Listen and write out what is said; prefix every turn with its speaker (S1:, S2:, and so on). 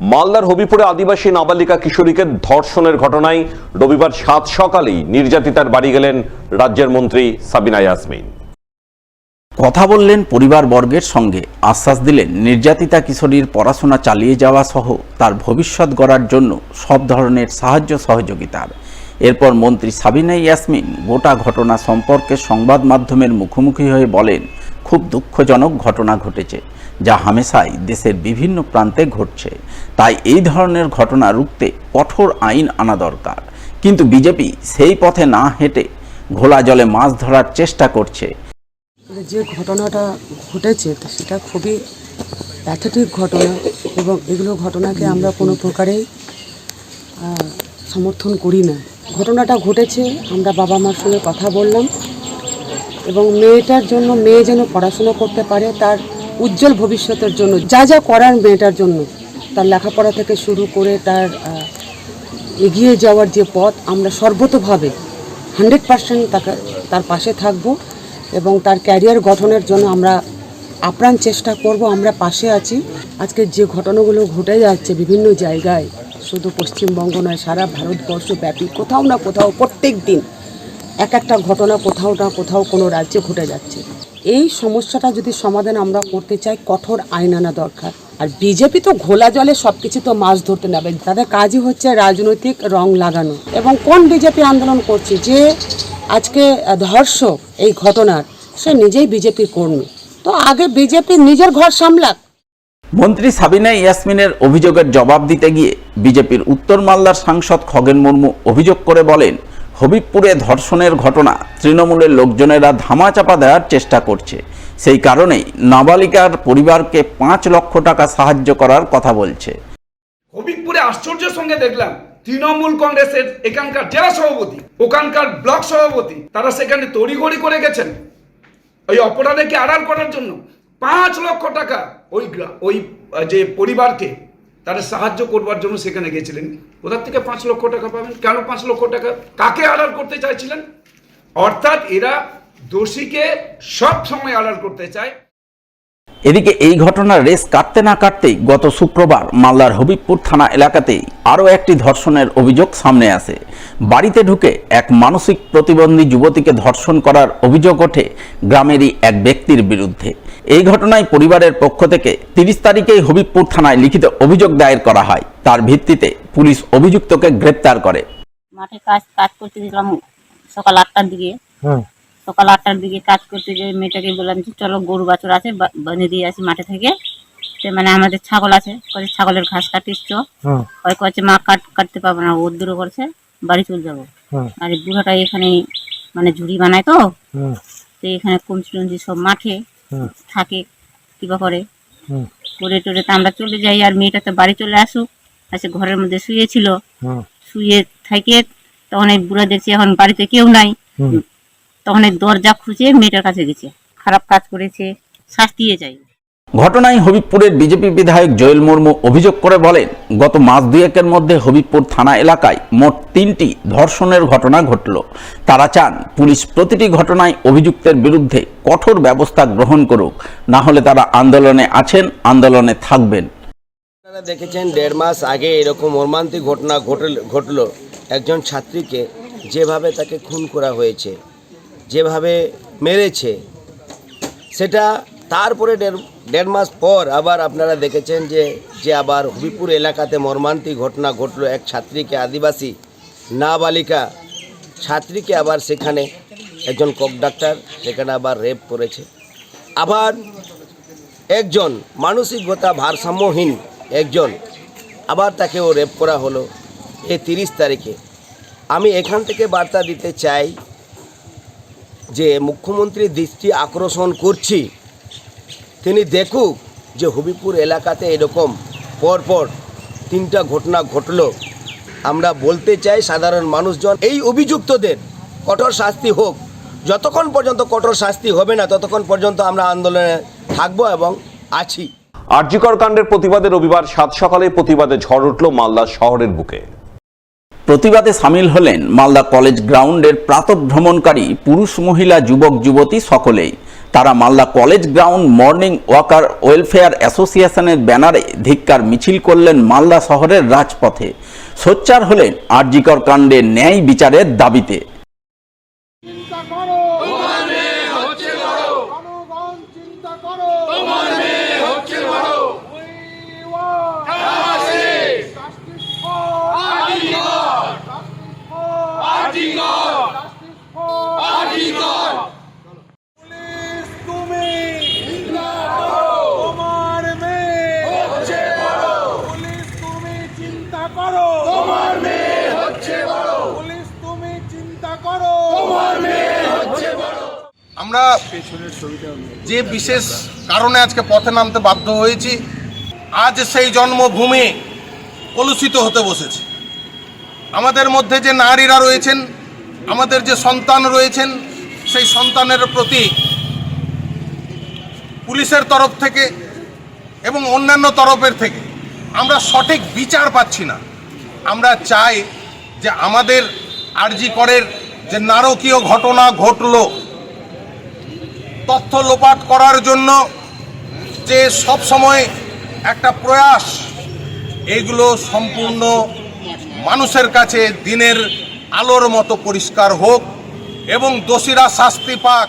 S1: মালদার হবিপুরে আদিবাসী নাবালিকা কিশোরীকে ধর্ষণের ঘটনায় রবিবার 7 সকালেই নির্যাতিতার বাড়ি গেলেন রাজ্যের মন্ত্রী সাবিনা ইয়াসমিন।
S2: কথা বললেন পরিবারবর্গের সঙ্গে, আশ্বাস দিলেন নির্যাতিতা কিশোরীর পড়াশোনা চালিয়ে যাওয়া সহ তার ভবিষ্যৎ গড়ার জন্য সব ধরনের সাহায্য সহযোগিতার। এরপর মন্ত্রী সাবিনা ইয়াসমিন গোটা ঘটনা সম্পর্কে সংবাদ মাধ্যমের মুখোমুখি হয়ে বলেন, খুব দুঃখজনক ঘটনা ঘটেছে, যা হামেশাই দেশের বিভিন্ন প্রান্তে ঘটছে। তাই এই ধরনের ঘটনা রুখতে কঠোর আইন আনা দরকার। কিন্তু বিজেপি সেই পথে না হেঁটে ঘোলা জলে মাছ ধরার চেষ্টা করছে।
S3: যে ঘটনাটা ঘটেছে সেটা খুবই প্যাথেটিক ঘটনা এবং এগুলো ঘটনাকে আমরা কোনো প্রকারেই সমর্থন করি না। ঘটনাটা ঘটেছে, আমরা বাবা মার সঙ্গে কথা বললাম এবং মেয়েটার জন্য, মেয়ে যেন পড়াশোনা করতে পারে, তার উজ্জ্বল ভবিষ্যতের জন্য যা যা করার মেয়েটার জন্য, তার লেখাপড়া থেকে শুরু করে তার এগিয়ে যাওয়ার যে পথ, আমরা সর্বতোভাবে 100% তার পাশে থাকব এবং তার ক্যারিয়ার গঠনের জন্য আমরা আপ্রাণ চেষ্টা করব। আমরা পাশে আছি। আজকে যে ঘটনাগুলো ঘটে যাচ্ছে বিভিন্ন জায়গায়, শুধু পশ্চিমবঙ্গ নয়, সারা ভারতবর্ষ ব্যাপী কোথাও না কোথাও প্রত্যেক দিন এক একটা ঘটনা কোথাও না কোথাও কোনো রাজ্যে ঘটে যাচ্ছে। এই সমস্যাটা যদি সমাধান আমরা করতে চাই, কঠোর আইন আনা দরকার। আর বিজেপি তো ঘোলা জলে সব কিছু তো মাছ ধরতে নেবে, তাদের কাজই হচ্ছে রাজনৈতিক রং লাগানো। এবং কোন বিজেপি আন্দোলন করছে যে আজকে ধর্ষক এই ঘটনার, সে নিজেই বিজেপির কর্মী, তো আগে বিজেপি নিজের ঘর সামলাক।
S2: মন্ত্রী সাবিনা ইয়াসমিনের অভিযোগের জবাব দিতে গিয়ে বিজেপির উত্তর মালদার সাংসদ খগেন মুর্মু অভিযোগ করে বলেন, হবিবপুরে ধর্ষণের ঘটনা তৃণমূলের লোকজনেরা ধামাচাপা দেওয়ার চেষ্টা করছে। সেই কারণেই নাবালিকার পরিবারকে 5 লক্ষ টাকা সাহায্য করার কথা বলছে।
S4: হবিবপুরে আশ্চর্যের সঙ্গে দেখলাম তৃণমূল কংগ্রেসের এখানকার জেলা সভাপতি, ওখানকার ব্লক সভাপতি, তারা সেখানে তড়িঘড়ি করে গেছেন ওই অপরাধীকে আড়াল করার জন্য। 5 লক্ষ টাকা ওই যে পরিবারকে তারা সাহায্য করবার জন্য সেখানে গেছিলেন। কোথা থেকে 5 লক্ষ টাকা পাবেন? কেন 5 লক্ষ টাকা? কাকে আড়াল করতে চাইছিলেন? অর্থাৎ এরা দোষীকে সব সময় আড়াল করতে চায়।
S2: এদিকে এই ঘটনার রেস কাটতে না কাটতেই গত শুক্রবার মালদার হবিবপুর থানা এলাকাতেই আরও একটি ধর্ষণের অভিযোগ সামনে আসে। বাড়িতে ঢুকে এক মানসিক প্রতিবন্ধী যুবতীকে ধর্ষণ করার অভিযোগ ওঠে গ্রামেরই এক ব্যক্তির বিরুদ্ধে। এই ঘটনায় পরিবারের পক্ষ থেকে 30 তারিখেই হবিবপুর থানায় লিখিত অভিযোগ দায়ের করা হয়। তার ভিত্তিতে পুলিশ অভিযুক্তকে গ্রেপ্তার করে।
S5: মাঠে কাজ করতে গেলাম সকাল 8টার দিকে। সকাল 8টার দিকে কাজ করতে গিয়ে মেয়েটাকে বললাম যে চলো গরু বাছুর আছে বাঁধে দিয়ে আসি মাঠে থেকে। মানে আমাদের ছাগল আছে, ছাগলের ঘাস কাটিস চ। ওই কচ্ছে মা কাটতে পারবো না, ওর দূরে করছে, বাড়ি চলে যাবো। আর বুড়োটা এখানে মানে ঝুড়ি বানায় তো এখানে কমচি সব মাঠে থাকে কিবা করে টোরে তো আমরা চলে যাই। আর মেয়েটা তো বাড়ি চলে আসুক, আসে ঘরের মধ্যে শুয়েছিল, শুয়ে থাকে তখন এই বুড়া দেখছি এখন বাড়িতে কেউ নাই, তখন এই দরজা খুঁজে মেয়েটার কাছে গেছে। খারাপ কাজ করেছে, শাস্তিয়ে চাই।
S2: ঘটনায় হবিবপুরের বিজেপি বিধায়ক জয়েল মুর্মু অভিযোগ করে বলেন, গত মাস দুয়েকের মধ্যে হবিবপুর থানা এলাকায় মোট 3টি ধর্ষণের ঘটনা ঘটল। তারা চান পুলিশ প্রতিটি ঘটনায় অভিযুক্তের বিরুদ্ধে কঠোর ব্যবস্থা গ্রহণ করুক, না হলে তারা আন্দোলনে আছেন, আন্দোলনে থাকবেন।
S6: আপনারা দেখেছেন 1.5 মাস আগে এরকম মর্মান্তিক ঘটনা ঘটল। একজন ছাত্রীকে যেভাবে তাকে খুন করা হয়েছে, যেভাবে মেরেছে, সেটা তারপরে 1.5 মাস পর আবার আপনারা দেখেছেন যে আবার হবিপুর এলাকাতে মর্মান্তিক ঘটনা ঘটল। এক ছাত্রীকে, আদিবাসী নাবালিকা ছাত্রীকে আবার সেখানে একজন কক ডাক্তার সেখানে আবার রেপ করেছে। আবার একজন মানসিকতা ভারসাম্যহীন একজন আবার তাকেও রেপ করা হলো এই 30 তারিখে। আমি এখান থেকে বার্তা দিতে চাই যে মুখ্যমন্ত্রীর দৃষ্টি আকর্ষণ করছি, তিনি দেখুক যে হবিপুর এলাকাতে এরকম পরপর 3টা ঘটনা ঘটল। আমরা বলতে চাই সাধারণ মানুষজন, এই অভিযুক্তদের কঠোর শাস্তি হোক। যতক্ষণ পর্যন্ত কঠোর শাস্তি হবে না ততক্ষণ পর্যন্ত আমরা আন্দোলনে থাকবো এবং আছি।
S1: আরজিকর কাণ্ডের প্রতিবাদে রবিবার 7 সকালে প্রতিবাদে ঝড় উঠল মালদা শহরের বুকে।
S2: প্রতিবাদে সামিল হলেন মালদা কলেজ গ্রাউন্ডের প্রাতঃভ্রমণকারী পুরুষ, মহিলা, যুবক, যুবতী সকলেই। তারা Malda college ground morning walker welfare অ্যাসোসিয়েশনের ব্যানারে ধিক্কার মিছিল করলেন মালদা শহরের রাজপথে। সোচ্চার হলেন আরজিকর কাণ্ডে ন্যায় বিচারের দাবিতে।
S7: আমরা যে বিশেষ কারণে আজকে পথে নামতে বাধ্য হয়েছি, আজ সেই জন্মভূমি কলুষিত হতে বসেছে। আমাদের মধ্যে যে নারীরা রয়েছেন, আমাদের যে সন্তান রয়েছেন, সেই সন্তানের প্রতি পুলিশের তরফ থেকে এবং অন্যান্য তরফের থেকে আমরা সঠিক বিচার পাচ্ছি না। আমরা চাই যে আমাদের আরজি করের যে নারকীয় ঘটনা ঘটলো, তথ্য লোপাট করার জন্য যে সব সময় একটা প্রয়াস, এইগুলো সম্পূর্ণ মানুষের কাছে দিনের আলোর মতো পরিষ্কার হোক এবং দোষীরা শাস্তি পাক।